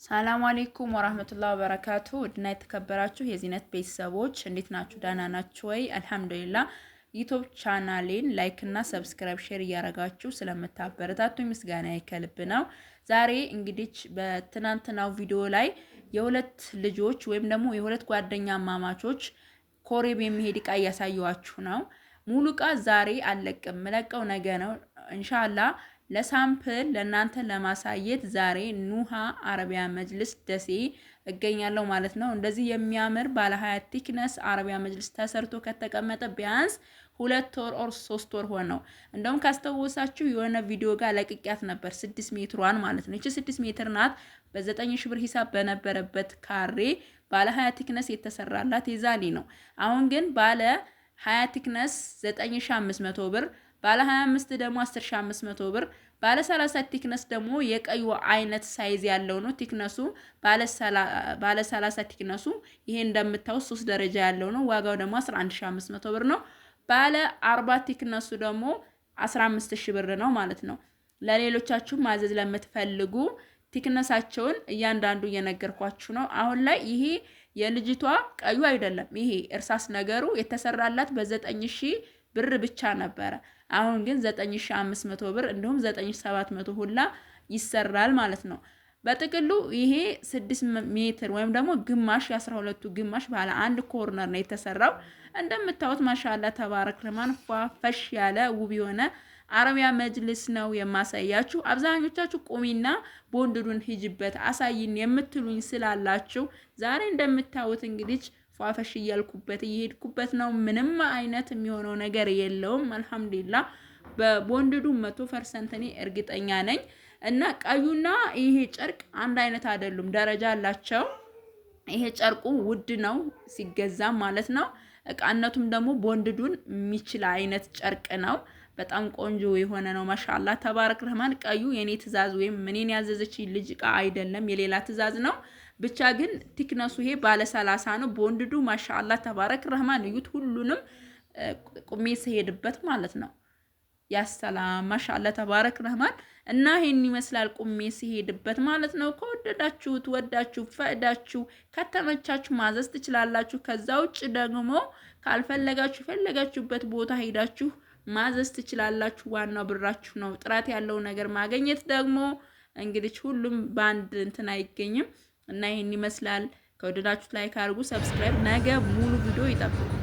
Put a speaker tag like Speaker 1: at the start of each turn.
Speaker 1: ሰላም አለይኩም ወራህመቱላሂ ወበረካቱ ውድና የተከበራችሁ የዚህነት ቤተሰቦች እንዴት ናችሁ? ደህና ናችሁ ወይ? አልሐምዱሊላህ። ዩቲዩብ ቻናሌን ላይክ እና ሰብስክራይብ ሼር እያረጋችሁ ስለምታበረታቱኝ ምስጋናዬ ከልብ ነው። ዛሬ እንግዲህ በትናንትናው ቪዲዮ ላይ የሁለት ልጆች ወይም ደግሞ የሁለት ጓደኛ ማማቾች ኮሬብ የሚሄድ እቃ እያሳየዋችሁ ነው። ሙሉ እቃ ዛሬ አልለቅም፣ መለቀው ነገ ነው ኢንሻአላህ። ለሳምፕል ለእናንተ ለማሳየት ዛሬ ኑሃ አረቢያ መጅልስ ደሴ እገኛለሁ ማለት ነው። እንደዚህ የሚያምር ባለ 20 ቲክነስ አረቢያ መጅልስ ተሰርቶ ከተቀመጠ ቢያንስ 2 ወር ኦር 3 ወር ሆነው። እንደውም ካስተዋወሳችሁ የሆነ ቪዲዮ ጋር ለቅቂያት ነበር 6 ሜትሯን ማለት ነው። እቺ 6 ሜትር ናት። በ9000 ብር ሂሳብ በነበረበት ካሬ ባለ 20 ቲክነስ የተሰራላት የዛሊ ነው። አሁን ግን ባለ 20 ቲክነስ 9500 ብር፣ ባለ 25 ደግሞ 10500 ብር፣ ባለ 30 ቲክነስ ደግሞ የቀዩ አይነት ሳይዝ ያለው ነው። ቲክነሱ ባለ 30 ቲክነሱ ይሄ እንደምታዩት 3 ደረጃ ያለው ነው። ዋጋው ደግሞ 11500 ብር ነው። ባለ 40 ቲክነሱ ደግሞ 15000 ብር ነው ማለት ነው። ለሌሎቻችሁ ማዘዝ ለምትፈልጉ ቲክነሳቸውን እያንዳንዱ እየነገርኳችሁ ነው። አሁን ላይ ይሄ የልጅቷ ቀዩ አይደለም፣ ይሄ እርሳስ ነገሩ የተሰራላት በ9000 ብር ብቻ ነበረ። አሁን ግን 9500 ብር እንዲሁም 9700 ሁላ ይሰራል ማለት ነው። በጥቅሉ ይሄ 6 ሜትር ወይም ደግሞ ግማሽ የ12ቱ ግማሽ ባለ አንድ ኮርነር ነው የተሰራው። እንደምታዩት ማሻአላ ተባረክ ረህማን ፏፈሽ ያለ ውብ የሆነ አረቢያ መጅልስ ነው የማሳያችሁ። አብዛኞቻችሁ ቁሚና ቦንድዱን ሂጅበት አሳይን የምትሉኝ ስላላችሁ ዛሬ እንደምታዩት እንግዲህ ፏፈሽ እያልኩበት እየሄድኩበት ነው። ምንም አይነት የሚሆነው ነገር የለውም። አልሐምዱሊላህ በቦንድዱ 100% እኔ እርግጠኛ ነኝ። እና ቀዩና ይሄ ጨርቅ አንድ አይነት አይደሉም፣ ደረጃ አላቸው። ይሄ ጨርቁ ውድ ነው ሲገዛ ማለት ነው። እቃነቱም ደግሞ ቦንድዱን የሚችል አይነት ጨርቅ ነው። በጣም ቆንጆ የሆነ ነው። ማሻአላ ተባረክ ረህማን። ቀዩ የኔ ትዕዛዝ ወይም እኔን ያዘዘች ልጅ እቃ አይደለም፣ የሌላ ትዕዛዝ ነው። ብቻ ግን ቲክነሱ ይሄ ባለ 30 ነው። ቦንድዱ ማሻአላ ተባረክ ረህማን። እዩት፣ ሁሉንም ቁሜ ሲሄድበት ማለት ነው። ያሰላም ማሻአላ ተባረክ ረህማን። እና ይሄን ይመስላል ቁሜ ሲሄድበት ማለት ነው። ከወደዳችሁት ወዳችሁ ፈዳችሁ ከተመቻችሁ ማዘዝ ትችላላችሁ። ከዛ ውጭ ደግሞ ካልፈለጋችሁ ፈለጋችሁበት ቦታ ሄዳችሁ ማዘዝ ትችላላችሁ። ዋናው ብራችሁ ነው። ጥራት ያለው ነገር ማግኘት ደግሞ እንግዲህ ሁሉም ባንድ እንትን አይገኝም። እና ይሄን ይመስላል። ከወደዳችሁት ላይክ አድርጉ፣ ሰብስክራይብ። ነገ ሙሉ ቪዲዮ ይጠብቁ።